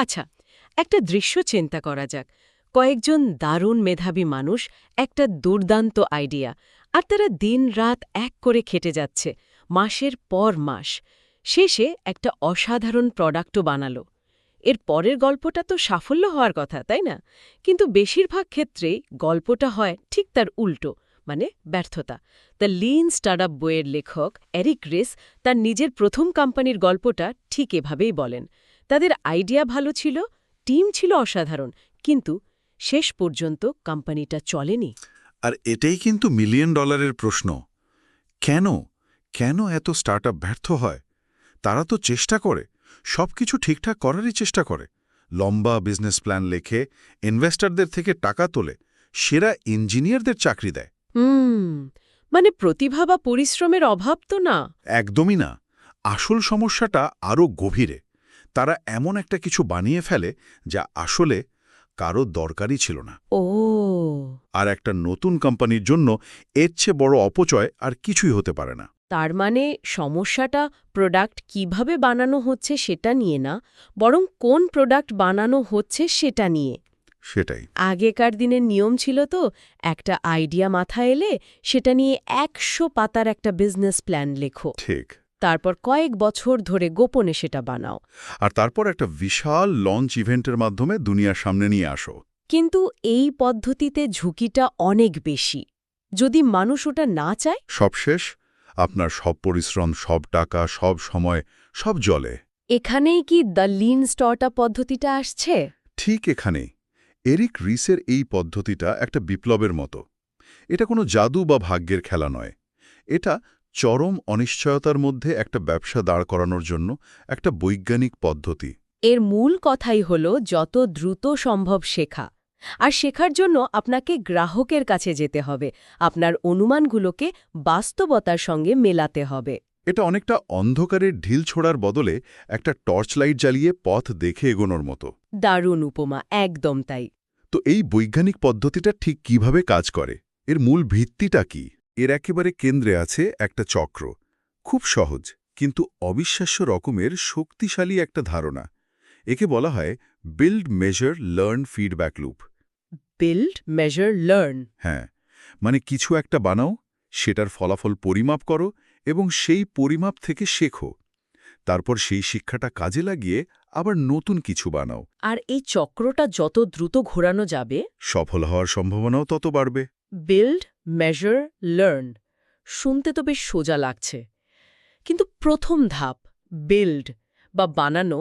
আচ্ছা, একটা দৃশ্য চিন্তা করা যাক। কয়েকজন দারুণ মেধাবী মানুষ, একটা দুর্দান্ত আইডিয়া, আর তারা দিন-রাত এক করে খেটে যাচ্ছে, মাসের পর মাস। শেষে একটা অসাধারণ প্রোডাক্টও বানালো। এর পরের গল্পটা তো সাফল্য হওয়ার কথা, তাই না? কিন্তু বেশিরভাগ ক্ষেত্রেই গল্পটা হয় ঠিক তার উল্টো, মানে ব্যর্থতা। দ্য লিন স্টার্টআপ বইয়ের লেখক এরিক রিস তার নিজের প্রথম কোম্পানির গল্পটা ঠিক এভাবেই বলেন। তাদের আইডিয়া ভালো ছিল, টিম ছিল অসাধারণ, কিন্তু শেষ পর্যন্ত কোম্পানিটা চলেনি। আর এটাই কিন্তু মিলিয়ন ডলারের প্রশ্ন। কেন কেন এত স্টার্টআপ ব্যর্থ হয়? তারা তো চেষ্টা করে, সবকিছু ঠিকঠাক করারই চেষ্টা করে, লম্বা বিজনেস প্ল্যান লেখে, ইনভেস্টরদের থেকে টাকা তোলে, সেরা ইঞ্জিনিয়ারদের চাকরি দেয়। মানে প্রতিভা বা পরিশ্রমের অভাব তো না? একদমই না। আসল সমস্যাটা আরও গভীরে। তারা এমন একটা কিছু বানিয়ে ফেলে যা আসলে কারো দরকারই ছিল না। ও, আর একটা নতুন কোম্পানির জন্য এর চেয়ে বড় অপচয় আর কিছুই হতে পারে না। তার মানে সমস্যাটা প্রোডাক্ট কিভাবে বানানো হচ্ছে সেটা নিয়ে না, বরং কোন প্রোডাক্ট বানানো হচ্ছে সেটা নিয়ে। সেটাই। আগেকার দিনের নিয়ম ছিল তো, একটা আইডিয়া মাথায় এলে সেটা নিয়ে ১০০ পাতার একটা বিজনেস প্ল্যান লেখো, ঠিক। তারপর কয়েক বছর ধরে গোপনে সেটা বানাও। আর তারপর একটা বিশাল লঞ্চ ইভেন্টের মাধ্যমে দুনিয়ার সামনে নিয়ে আসো। কিন্তু এই পদ্ধতিতে ঝুঁকিটা অনেক বেশি। যদি মানুষ ওটা না চায়? সব শেষ, আপনার সব পরিশ্রম, সব টাকা, সব সময়, সব জলে। এখানেই কি দ্য লিন স্টার্টআপ পদ্ধতিটা আসছে? ঠিক এখানেই। এরিক রিসের এই পদ্ধতিটা একটা বিপ্লবের মতো। এটা কোনো জাদু বা ভাগ্যের খেলা নয়। এটা চরম অনিশ্চয়তার মধ্যে একটা ব্যবসা দাঁড় করানোর জন্য একটা বৈজ্ঞানিক পদ্ধতি। এর মূল কথাই হল যত দ্রুত সম্ভব শেখা। আর শেখার জন্য আপনাকে গ্রাহকের কাছে যেতে হবে, আপনার অনুমানগুলোকে বাস্তবতার সঙ্গে মেলাতে হবে। এটা অনেকটা অন্ধকারের ঢিল ছোড়ার বদলে একটা টর্চ লাইট জ্বালিয়ে পথ দেখে এগোনোর মতো। দারুণ উপমা, একদম তাই। তো এই বৈজ্ঞানিক পদ্ধতিটা ঠিক কিভাবে কাজ করে? এর মূল ভিত্তিটা কি? এর একেবারে কেন্দ্রে আছে একটা চক্র। খুব সহজ, কিন্তু অবিশ্বাস্য রকমের শক্তিশালী একটা ধারণা। একে বলা হয় build, measure, learn, feedback loop. Build, measure, learn. হ্যাঁ, মানে কিছু একটা বানাও, সেটার ফলাফল পরিমাপ করো এবং সেই পরিমাপ থেকে শেখো। তারপর সেই শিক্ষাটা কাজে লাগিয়ে আবার নতুন কিছু বানাও। আর এই চক্রটা যত দ্রুত ঘোরানো যাবে, সফল হওয়ার সম্ভাবনাও তত বাড়বে। বিল্ড, মেজার, লার্ন, শুনতে তো বেশ সোজা লাগছে। কিন্তু প্রথম ধাপ, বিল্ড বা বানানো,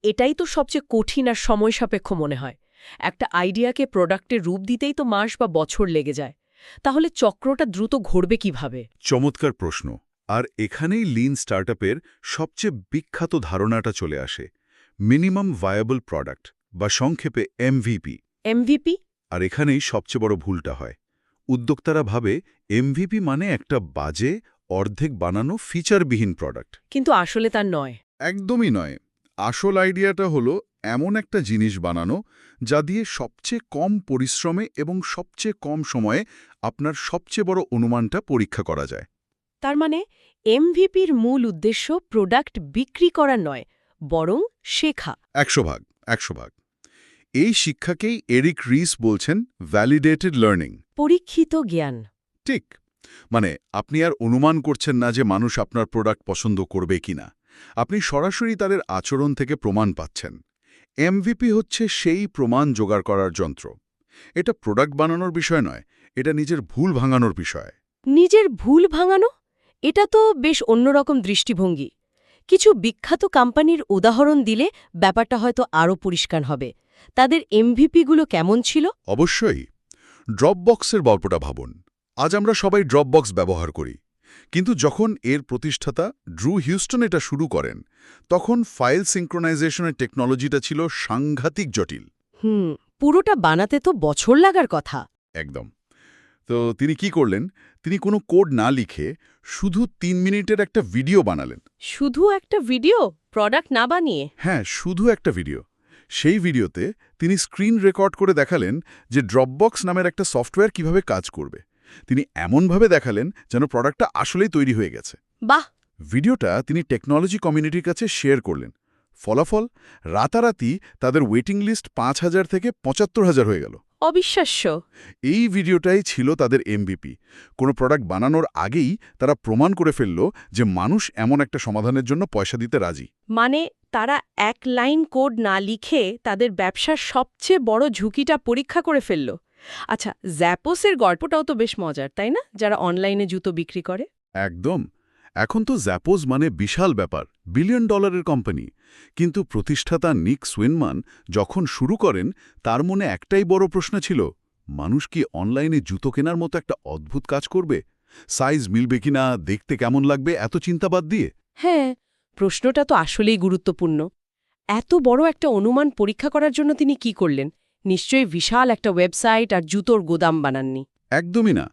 এটাই তো সবচেয়ে কঠিন আর সময়সাপেক্ষ মনে হয়। একটা আইডিয়াকে প্রোডাক্টে রূপ দিতেই তো মাস বা বছর লেগে যায়। তাহলে চক্রটা দ্রুত ঘুরবে কিভাবে? চমৎকার প্রশ্ন। আর এখানেই লিন স্টার্টআপের সবচেয়ে বিখ্যাত ধারণাটা চলে আসে, মিনিমাম ভায়াবল প্রোডাক্ট বা সংক্ষেপে এমভিপি। এমভিপি? আর এখানেই সবচেয়ে বড় ভুলটা হয়। উদ্যোক্তারা ভাবে এমভিপি মানে একটা বাজে, অর্ধেক বানানো ফিচারবিহীন প্রোডাক্ট। কিন্তু আসলে তা নয়। একদমই নয়। আসল আইডিয়াটা হলো এমন একটা জিনিস বানানো যা দিয়ে সবচেয়ে কম পরিশ্রমে এবং সবচেয়ে কম সময়ে আপনার সবচেয়ে বড় অনুমানটা পরীক্ষা করা যায়। তার মানে এমভিপির মূল উদ্দেশ্য প্রোডাক্ট বিক্রি করা নয়, বরং শেখা। ১০০ ভাগ, ১০০ ভাগ। এই শিক্ষাকেই এরিক রিস বলছেন ভ্যালিডেটেড লার্নিং। পরীক্ষিত জ্ঞান। ঠিক। মানে আপনি আর অনুমান করছেন না যে মানুষ আপনার প্রোডাক্ট পছন্দ করবে কিনা। আপনি সরাসরি তাদের আচরণ থেকে প্রমাণ পাচ্ছেন। এমভিপি হচ্ছে সেই প্রমাণ জোগাড় করার যন্ত্র। এটা প্রোডাক্ট বানানোর বিষয় নয়, এটা নিজের ভুল ভাঙানোর বিষয়। নিজের ভুল ভাঙানো? এটা তো বেশ অন্যরকম দৃষ্টিভঙ্গি। কিছু বিখ্যাত কোম্পানির উদাহরণ দিলে ব্যাপারটা হয়তো আরও পরিষ্কার হবে। তাদের এমভিপিগুলো কেমন ছিল? অবশ্যই। ড্রপবক্সের গল্পটা ভাবুন। আজ আমরা সবাই ড্রপবক্স ব্যবহার করি, কিন্তু যখন এর প্রতিষ্ঠাতা ড্রু হিউস্টন এটা শুরু করেন, তখন ফাইল সিঙ্ক্রোনাইজেশনের টেকনোলজিটা ছিল সাংঘাতিক জটিল। পুরোটা বানাতে তো বছর লাগার কথা। একদম। তো তিনি কি করলেন? তিনি কোনো কোড না লিখে শুধু ৩ মিনিটের একটা ভিডিও বানালেন। শুধু একটা ভিডিও, প্রোডাক্ট না বানিয়ে? হ্যাঁ, শুধু একটা ভিডিও। সেই ভিডিওতে তিনি স্ক্রিন রেকর্ড করে দেখালেন যে ড্রপবক্স নামের একটা সফটওয়্যার কিভাবে কাজ করবে। তিনি এমনভাবে দেখালেন যেন প্রোডাক্টটা আসলেই তৈরি হয়ে গেছে। বাহ! ভিডিওটা তিনি টেকনোলজি কমিউনিটির কাছে শেয়ার করলেন। ফলাফল রাতারাতি তাদের ওয়েটিং লিস্ট ৫,০০০ থেকে ৭৫,০০০ হয়ে গেল। অবিশ্বাস্য। এই ভিডিওটাই ছিল তাদের এমভিপি। কোনো প্রোডাক্ট বানানোর আগেই তারা প্রমাণ করে ফেলল যে মানুষ এমন একটা সমাধানের জন্য পয়সা দিতে রাজি। মানে তারা এক লাইন কোড না লিখে তাদের ব্যবসার সবচেয়ে বড় ঝুঁকিটা পরীক্ষা করে ফেলল। আচ্ছা, জ্যাপোসের গল্পটাও তো বেশ মজার, তাই না? যারা অনলাইনে জুতো বিক্রি করে। একদম। এখন তো জ্যাপোজ মানে বিশাল ব্যাপার, $1 বিলিয়ন কোম্পানি। কিন্তু প্রতিষ্ঠাতা নিক সুইনমান যখন শুরু করেন, তার মনে একটাই বড় প্রশ্ন ছিল, মানুষ কি অনলাইনে জুতো কেনার মতো একটা অদ্ভুত কাজ করবে? সাইজ মিলবে কিনা, দেখতে কেমন লাগবে, এত চিন্তা বাদ দিয়ে। হ্যাঁ, প্রশ্নটা তো আসলেই গুরুত্বপূর্ণ। এত বড় একটা অনুমান পরীক্ষা করার জন্য তিনি কি করলেন? নিশ্চয়ই বিশাল একটা ওয়েবসাইট আর জুতোর গোদাম বানাননি। একদমই না।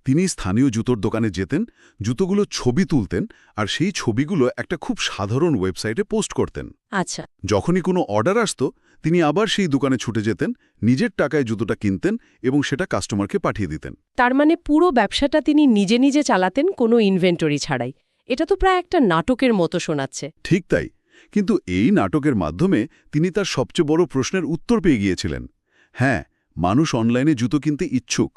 তিনি স্থানীয় জুতোর দোকানে যেতেন, জুতোগুলো ছবি তুলতেন, আর সেই ছবিগুলো একটা খুব সাধারণ ওয়েবসাইটে পোস্ট করতেন। আচ্ছা। যখনই কোনো অর্ডার আসত, তিনি আবার সেই দোকানে ছুটে যেতেন, নিজের টাকায় জুতোটা কিনতেন এবং সেটা কাস্টমারকে পাঠিয়ে দিতেন। তার মানে পুরো ব্যবসাটা তিনি নিজে নিজে চালাতেন, কোনো ইনভেন্টরি ছাড়াই। এটা তো প্রায় একটা নাটকের মতো শোনাচ্ছে। ঠিক তাই। কিন্তু এই নাটকের মাধ্যমে তিনি তার সবচেয়ে বড় প্রশ্নের উত্তর পেয়ে গিয়েছিলেন। হ্যাঁ, মানুষ অনলাইনে জুতো কিনতে ইচ্ছুক।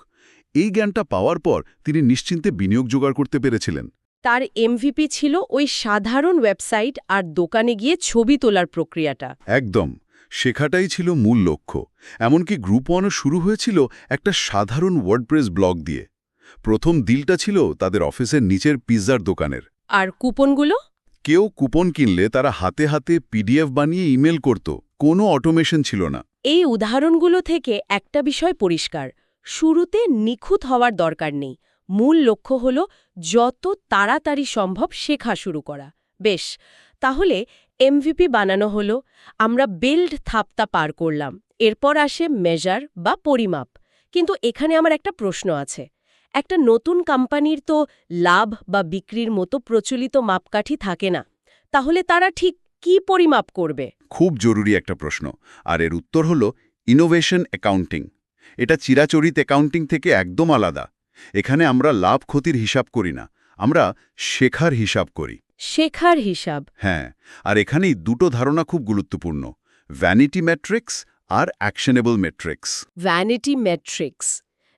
এই জ্ঞানটা পাওয়ার পর তিনি নিশ্চিন্তে বিনিয়োগ জোগাড় করতে পেরেছিলেন। তার এমভিপি ছিল ওই সাধারণ ওয়েবসাইট আর দোকানে গিয়ে ছবি তোলার প্রক্রিয়াটা। একদম। শেখাটাই ছিল মূল লক্ষ্য। এমনকি গ্রুপ ওয়ানও শুরু হয়েছিল একটা সাধারণ ওয়ার্ডপ্রেস ব্লগ দিয়ে। প্রথম ডিলটা ছিল তাদের অফিসের নিচের পিৎজার দোকানের। আর কুপনগুলো? কেউ কুপন কিনলে তারা হাতে হাতে পিডিএফ বানিয়ে ইমেল করত, কোনো অটোমেশন ছিল না। এই উদাহরণগুলো থেকে একটা বিষয় পরিষ্কার, শুরুতে নিখুঁত হওয়ার দরকার নেই। মূল লক্ষ্য হল যত তাড়াতাড়ি সম্ভব শেখা শুরু করা। বেশ, তাহলে এমভিপি বানানো হলো, আমরা বিল্ড ধাপটা পার করলাম, এরপর আসে মেজার বা পরিমাপ। কিন্তু এখানে আমার একটা প্রশ্ন আছে। একটা নতুন কোম্পানির তো লাভ বা বিক্রির মতো প্রচলিত মাপকাঠি থাকে না, তাহলে তারা ঠিক কি পরিমাপ করবে? খুব জরুরি একটা প্রশ্ন, আর এর উত্তর হল ইনোভেশন অ্যাকাউন্টিং। এটা চিরাচরিত অ্যাকাউন্টিং থেকে একদম আলাদা। এখানে আমরা লাভ ক্ষতির হিসাব করি না, আমরা শেখার হিসাব করি। শেখার হিসাব? হ্যাঁ, আর এখানেই দুটো ধারণা খুব গুরুত্বপূর্ণ, ভ্যানিটি মেট্রিক্স আর অ্যাকশনেবল মেট্রিক্স। ভ্যানিটি মেট্রিক্স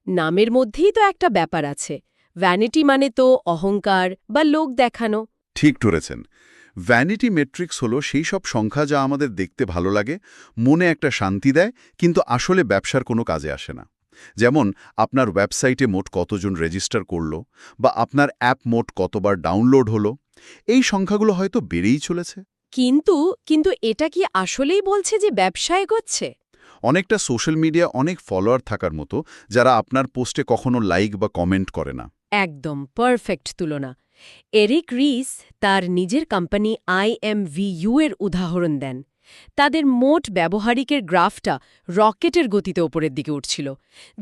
নামের মধ্যেই তো একটা ব্যাপার আছে। ভ্যানিটি মানে তো অহংকার বা লোক দেখানো। ঠিক ধরেছেন। ভ্যানিটি মেট্রিক্স হলো সেই সব সংখ্যা যা আমাদের দেখতে ভালো লাগে, মনে একটা শান্তি দেয়, কিন্তু আসলে ব্যবসার কোনো কাজে আসে না। যেমন আপনার ওয়েবসাইটে মোট কতজন রেজিস্টার করলো, বা আপনার অ্যাপ মোট কতবার ডাউনলোড হলো। এই সংখ্যাগুলো হয়তো বেড়েই চলেছে। কিন্তু এটা কি আসলেই বলছে যে ব্যবসা এগোচ্ছে? অনেকটা সোশ্যাল মিডিয়া অনেক ফলোয়ার থাকার মতো, যারা আপনার পোস্টে কখনো লাইক বা কমেন্ট করে না। একদম পারফেক্ট তুলনা। এরিক রিস তার নিজের কোম্পানি IMVU এর উদাহরণ দেন। তাদের মোট ব্যবহারিকের গ্রাফটা রকেটের গতিতে ওপরের দিকে উঠছিল।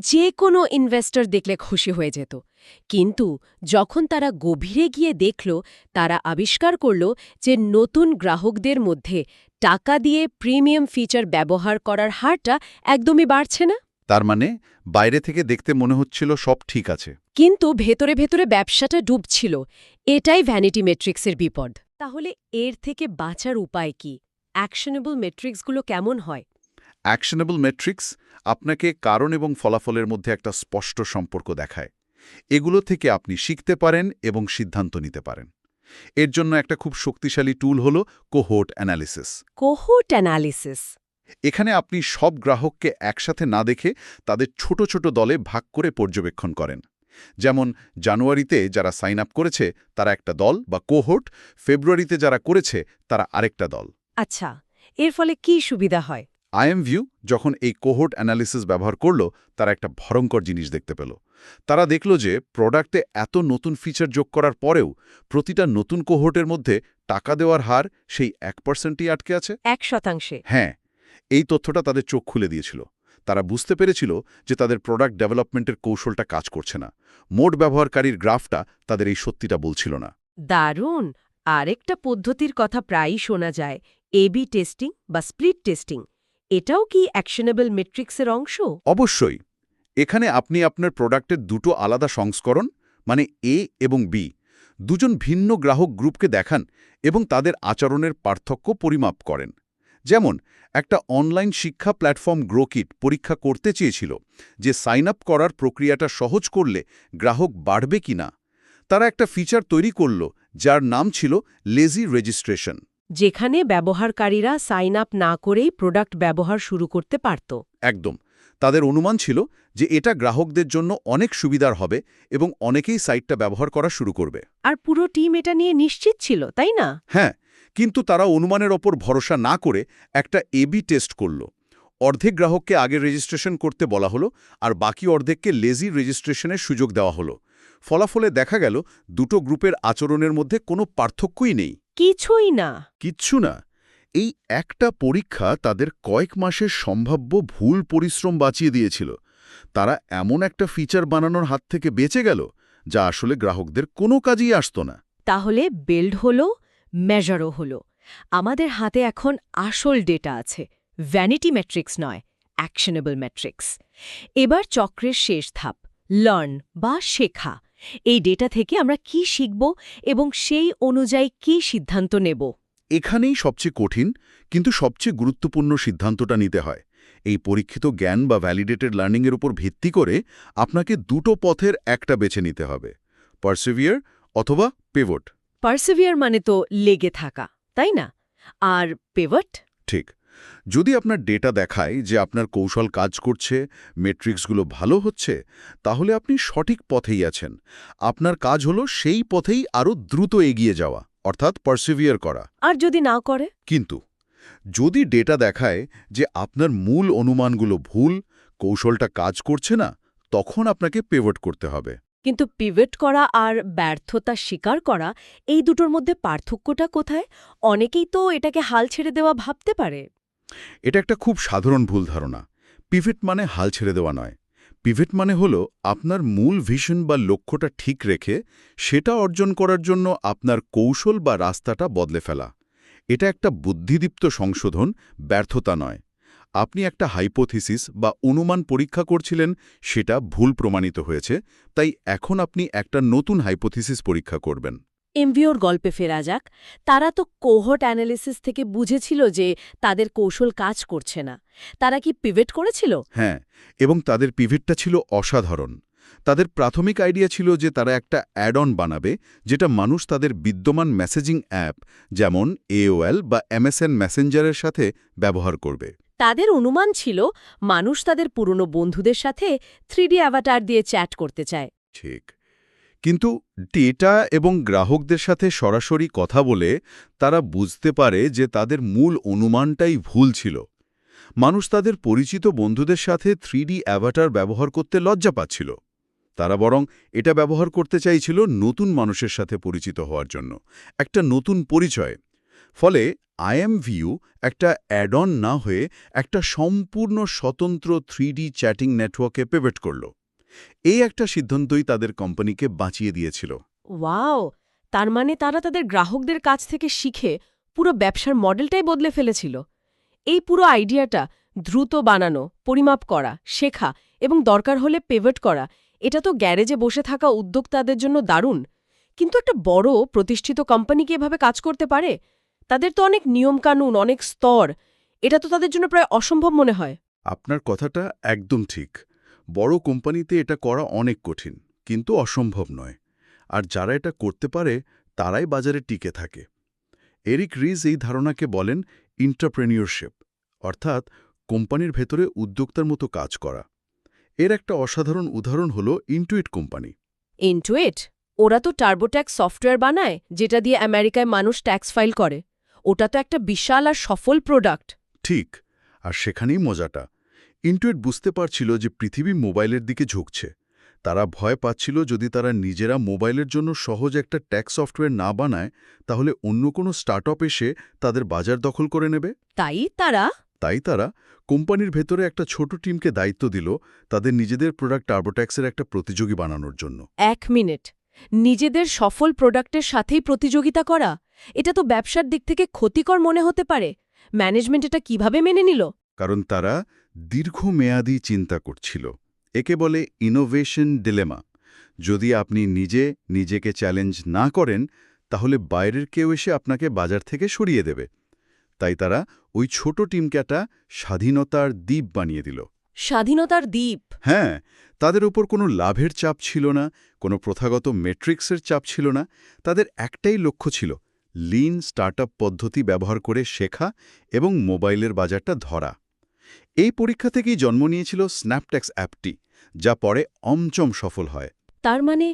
যে কোনো ইনভেস্টর দেখলে খুশি হয়ে যেত। কিন্তু যখন তারা গভীরে গিয়ে দেখল, তারা আবিষ্কার করল যে নতুন গ্রাহকদের মধ্যে টাকা দিয়ে প্রিমিয়াম ফিচার ব্যবহার করার হারটা একদমই বাড়ছে না। তার মানে বাইরে থেকে দেখতে মনে হচ্ছিল সব ঠিক আছে, কিন্তু ভেতরে ভেতরে ব্যবসাটা ডুবছিল। এটাই ভ্যানিটি মেট্রিক্সের বিপদ। তাহলে এর থেকে বাঁচার উপায় কি? অ্যাকশনেবল মেট্রিক্সগুলো কেমন হয়? অ্যাকশনেবল মেট্রিক্স আপনাকে কারণ এবং ফলাফলের মধ্যে একটা স্পষ্ট সম্পর্ক দেখায়। এগুলো থেকে আপনি শিখতে পারেন এবং সিদ্ধান্ত নিতে পারেন। এর জন্য একটা খুব শক্তিশালী টুল হল কোহোর্ট অ্যানালিসিস। Cohort analysis? এখানে আপনি সব গ্রাহককে একসাথে না দেখে তাদের ছোট ছোট দলে ভাগ করে পর্যবেক্ষণ করেন। যেমন জানুয়ারিতে যারা সাইন আপ করেছে তারা একটা দল বা কোহোর্ট, ফেব্রুয়ারিতে যারা করেছে তারা আরেকটা দল। আচ্ছা, এর ফলে কি সুবিধা হয়? IMView যখন এই কোহোর্ট অ্যানালিসিস ব্যবহার করল, তারা একটা ভয়ঙ্কর জিনিস দেখতে পেল। তারা দেখল যে প্রোডাক্টে এত নতুন ফিচার যোগ করার পরেও প্রতিটা নতুন কোহোর্টের মধ্যে টাকা দেওয়ার হার সেই 1%ই আটকে আছে। 1%? হ্যাঁ, এই তথ্যটা তাদের চোখ খুলে দিয়েছিল। তারা বুঝতে পেরেছিল যে তাদের প্রোডাক্ট ডেভেলপমেন্টের কৌশলটা কাজ করছে না। মোট ব্যবহারকারীর গ্রাফটা তাদের এই সত্যিটা বলছিল না। দারুণ! আরেকটা পদ্ধতির কথা প্রায়ই শোনা যায়, এবি টেস্টিং বা স্প্লিট টেস্টিং। এটাও কি অ্যাকশনেবল মেট্রিক্সের অংশ? অবশ্যই। এখানে আপনি আপনার প্রোডাক্টের দুটো আলাদা সংস্করণ, মানে A এবং B, দুজন ভিন্ন গ্রাহক গ্রুপকে দেখান এবং তাদের আচরণের পার্থক্য পরিমাপ করেন। যেমন একটা অনলাইন শিক্ষা প্ল্যাটফর্ম গ্রোকিট পরীক্ষা করতে চেয়েছিল যে সাইন আপ করার প্রক্রিয়াটা সহজ করলে গ্রাহক বাড়বে কিনা। তারা একটা ফিচার তৈরি করল যার নাম ছিল লেজি রেজিস্ট্রেশন। যেখানে ব্যবহারকারীরা সাইন আপ না করেই প্রোডাক্ট ব্যবহার শুরু করতে পারত। একদম। তাদের অনুমান ছিল যে এটা গ্রাহকদের জন্য অনেক সুবিধার হবে এবং অনেকেই সাইটটা ব্যবহার করা শুরু করবে। আর পুরো টিম এটা নিয়ে নিশ্চিত ছিল, তাই না? হ্যাঁ, কিন্তু তারা অনুমানের ওপর ভরসা না করে একটা এবি টেস্ট করল। অর্ধেক গ্রাহককে আগে রেজিস্ট্রেশন করতে বলা হলো আর বাকি অর্ধেককে লেজি রেজিস্ট্রেশনের সুযোগ দেওয়া হলো। ফলাফলে দেখা গেল দুটো গ্রুপের আচরণের মধ্যে কোনো পার্থক্যই নেই। কিছুই না। কিচ্ছু না। এই একটা পরীক্ষা তাদের কয়েক মাসের সম্ভাব্য ভুল পরিশ্রম বাঁচিয়ে দিয়েছিল। তারা এমন একটা ফিচার বানানোর হাত থেকে বেঁচে গেল যা আসলে গ্রাহকদের কোনো কাজেই আসতো না। তাহলে বিল্ড হলো, মেজারও হলো। আমাদের হাতে এখন আসল ডেটা আছে, ভ্যানিটি ম্যাট্রিক্স নয়, অ্যাকশনেবল ম্যাট্রিক্স। এবার চক্রের শেষ ধাপ, লার্ন বা শেখা। এই ডেটা থেকে আমরা কি শিখব এবং সেই অনুযায়ী কি সিদ্ধান্ত নেব? এখানেই সবচেয়ে কঠিন কিন্তু সবচেয়ে গুরুত্বপূর্ণ সিদ্ধান্তটা নিতে হয়। এই পরীক্ষিত জ্ঞান বা ভ্যালিডেটেড লার্নিংয়ের উপর ভিত্তি করে আপনাকে দুটো পথের একটা বেছে নিতে হবে, পার্সিভিয়ার অথবা পিভট। পার্সিভিয়ার মানে তো লেগে থাকা, তাই না? আর পিভট? ঠিক। যদি আপনার ডেটা দেখায় যে আপনার কৌশল কাজ করছে, মেট্রিক্সগুলো ভালো হচ্ছে, তাহলে আপনি সঠিক পথেই আছেন। আপনার কাজ হলো সেই পথেই আরও দ্রুত এগিয়ে যাওয়া, অর্থাৎ পার্সিভিয়ার করা। আর যদি না করে? কিন্তু যদি ডেটা দেখায় যে আপনার মূল অনুমানগুলো ভুল, কৌশলটা কাজ করছে না, তখন আপনাকে পিভট করতে হবে। কিন্তু পিভট করা আর ব্যর্থতা স্বীকার করা, এই দুটোর মধ্যে পার্থক্যটা কোথায়? অনেকেই তো এটাকে হাল ছেড়ে দেওয়া ভাবতে পারে। এটা একটা খুব সাধারণ ভুল ধারণা। পিভট মানে হাল ছেড়ে দেওয়া নয়। পিভট মানে হলো আপনার মূল ভিশন বা লক্ষ্যটা ঠিক রেখে সেটা অর্জন করার জন্য আপনার কৌশল বা রাস্তাটা বদলে ফেলা। এটা একটা বুদ্ধিদীপ্ত সংশোধন, ব্যর্থতা নয়। আপনি একটা হাইপোথিসিস বা অনুমান পরীক্ষা করছিলেন, সেটা ভুল প্রমাণিত হয়েছে, তাই এখন আপনি একটা নতুন হাইপোথিসিস পরীক্ষা করবেন। এমভিওর গল্পে ফেরা যাক। তারা তো কোহর্ট অ্যানালিসিস থেকে বুঝেছিল যে তাদের কৌশল কাজ করছে না। তারা কি পিভট করেছিল? হ্যাঁ, এবং তাদের পিভটটা ছিল অসাধারণ। তাদের প্রাথমিক আইডিয়া ছিল যে তারা একটা অ্যাড অন বানাবে যেটা মানুষ তাদের বিদ্যমান মেসেজিং অ্যাপ যেমন AOL বা MSN মেসেঞ্জারের সাথে ব্যবহার করবে। তাদের অনুমান ছিল মানুষ তাদের পুরনো বন্ধুদের সাথে 3D অ্যাভাটার দিয়ে চ্যাট করতে চায়। ঠিক। কিন্তু ডেটা এবং গ্রাহকদের সাথে সরাসরি কথা বলে তারা বুঝতে পারে যে তাদের মূল অনুমানটাই ভুল ছিল। মানুষ তাদের পরিচিত বন্ধুদের সাথে 3D অ্যাভাটার ব্যবহার করতে লজ্জা পাচ্ছিল। তারা বরং এটা ব্যবহার করতে চাইছিল নতুন মানুষের সাথে পরিচিত হওয়ার জন্য, একটা নতুন পরিচয়। ফলে IMVU একটা অ্যাড অন না হয়ে একটা সম্পূর্ণ স্বতন্ত্র 3D চ্যাটিং নেটওয়ার্কে পিভট করল। এই একটা সিদ্ধান্তই তাদের কোম্পানিকে বাঁচিয়ে দিয়েছিল। ওয়াও! তার মানে তারা তাদের গ্রাহকদের কাছ থেকে শিখে পুরো ব্যবসার মডেলটাই বদলে ফেলেছিল। এই পুরো আইডিয়াটা, দ্রুত বানানো, পরিমাপ করা, শেখা এবং দরকার হলে পিভট করা, এটা তো গ্যারেজে বসে থাকা উদ্যোক্তাদের জন্য দারুণ। কিন্তু একটা বড় প্রতিষ্ঠিত কোম্পানি কি এভাবে কাজ করতে পারে? তাদের তো অনেক নিয়মকানুন, অনেক স্তর। এটা তো তাদের জন্য প্রায় অসম্ভব মনে হয়। আপনার কথাটা একদম ঠিক। বড় কোম্পানিতে এটা করা অনেক কঠিন, কিন্তু অসম্ভব নয়। আর যারা এটা করতে পারে তারাই বাজারে টিকে থাকে। এরিক রিজ এই ধারণাকে বলেন এন্টারপ্রেনিয়রশিপ, অর্থাৎ কোম্পানির ভেতরে উদ্যোক্তার মতো কাজ করা। এর একটা অসাধারণ উদাহরণ হল ইনটুইট কোম্পানি। ইনটুইট? ওরা তো টার্বোট্যাক্স সফটওয়্যার বানায় যেটা দিয়ে আমেরিকায় মানুষ ট্যাক্স ফাইল করে। ওটা তো একটা বিশাল আর সফল প্রোডাক্ট। ঠিক। আর সেখানেই মজাটা। ইনটুইট বুঝতে পারছিল যে পৃথিবী মোবাইলের দিকে ঝুঁকছে। তারা ভয় পাচ্ছিল যদি তারা নিজেরা মোবাইলের জন্য সহজ একটা ট্যাক্স সফটওয়্যার না বানায়, তাহলে অন্য কোনো স্টার্টআপ এসে তাদের বাজার দখল করে নেবে। তাই তারা কোম্পানির ভেতরে একটা ছোট টিমকে দায়িত্ব দিল তাদের নিজেদের প্রোডাক্ট টার্বোট্যাক্সের একটা প্রতিযোগী বানানোর জন্য। 1 মিনিট, নিজেদের সফল প্রোডাক্টের সাথেই প্রতিযোগিতা করা? এটা তো ব্যবসার দিক থেকে ক্ষতিকর মনে হতে পারে। ম্যানেজমেন্ট এটা কিভাবে মেনে নিল? কারণ তারা দীর্ঘমেয়াদী চিন্তা করছিল। একে বলে ইনোভেশন ডিলেমা। যদি আপনি নিজেকে চ্যালেঞ্জ না করেন তাহলে বাইরের কেউ এসে আপনাকে বাজার থেকে সরিয়ে দেবে। তাই তারা ওই ছোট টিমকে একটা স্বাধীনতার দ্বীপ বানিয়ে দিল। স্বাধীনতার দ্বীপ। হ্যাঁ, তাদের ওপর কোনো লাভের চাপ ছিল না, কোনো প্রথাগত মেট্রিক্সের চাপ ছিল না। তাদের একটাই লক্ষ্য ছিল লিন স্টার্টআপ পদ্ধতি ব্যবহার করে শেখা এবং মোবাইলের বাজারটা ধরা। এই পরীক্ষা থেকেই জন্ম নিয়েছিল স্ন্যাপট্যাক্স অ্যাপটি, যা পরে অমচম সফল হয়। তার মানে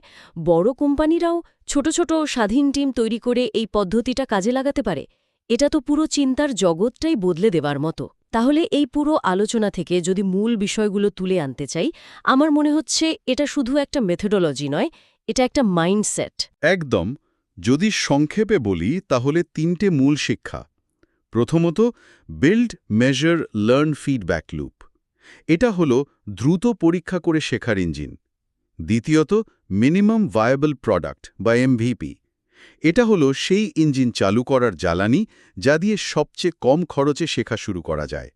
বড় কোম্পানিরাও ছোট ছোট স্বাধীন টিম তৈরি করে এই পদ্ধতিটা কাজে লাগাতে পারে। এটা তো পুরো চিন্তার জগৎটাই বদলে দেবার মতো। তাহলে এই পুরো আলোচনা থেকে যদি মূল বিষয়গুলো তুলে আনতে চাই, আমার মনে হচ্ছে এটা শুধু একটা মেথোডোলজি নয়, এটা একটা মাইন্ডসেট। একদম। যদি সংক্ষেপে বলি তাহলে 3টে মূল শিক্ষা। প্রথমত, build, measure, learn feedback loop. এটা হলো দ্রুত পরীক্ষা করে শেখার ইঞ্জিন। দ্বিতীয়ত, মিনিমাম ভায়াবল প্রোডাক্ট বা MVP। এটা হলো সেই ইঞ্জিন চালু করার জ্বালানি যা দিয়ে সবচেয়ে কম খরচে শেখা শুরু করা যায়।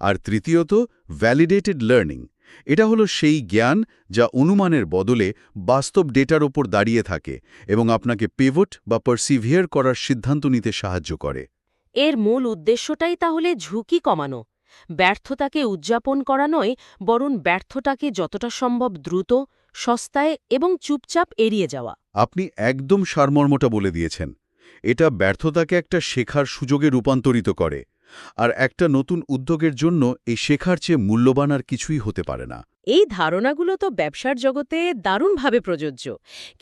আর তৃতীয়ত, ভ্যালিডেটেড লার্নিং। এটা হলো সেই জ্ঞান যা অনুমানের বদলে বাস্তব ডেটার ওপর দাঁড়িয়ে থাকে এবং আপনাকে পিভট বা পারসিভিয়ার করার সিদ্ধান্ত নিতে সাহায্য করে। এর মূল উদ্দেশ্যটাই তাহলে ঝুঁকি কমানো, ব্যর্থতাকে উদযাপন করা নয়, বরং ব্যর্থতাকে যতটা সম্ভব দ্রুত, সস্তায় এবং চুপচাপ এড়িয়ে যাওয়া। আপনি একদম সারমর্মটা বলে দিয়েছেন। এটা ব্যর্থতাকে একটা শেখার সুযোগে রূপান্তরিত করে, আর একটা নতুন উদ্যোগের জন্য এই শেখার চেয়ে মূল্যবান আর কিছুই হতে পারে না। এই ধারণাগুলো তো ব্যবসার জগতে দারুণভাবে প্রযোজ্য।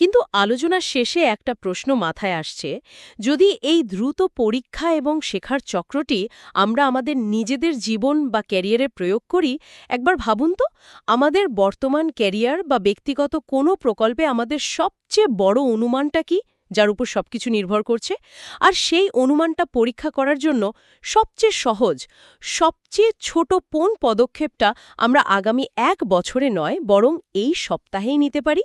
কিন্তু আলোচনার শেষে একটা প্রশ্ন মাথায় আসছে, যদি এই দ্রুত পরীক্ষা এবং শেখার চক্রটি আমরা আমাদের নিজেদের জীবন বা ক্যারিয়ারে প্রয়োগ করি, একবার ভাবুন তো, আমাদের বর্তমান ক্যারিয়ার বা ব্যক্তিগত কোনো প্রকল্পে আমাদের সবচেয়ে বড় অনুমানটা কি, যার উপর সবকিছু নির্ভর করছে? আর সেই অনুমানটা পরীক্ষা করার জন্য সবচেয়ে সহজ, সবচেয়ে ছোট পদক্ষেপটা আমরা আগামী 1 বছরে নয়, বরং এই সপ্তাহেই নিতে পারি।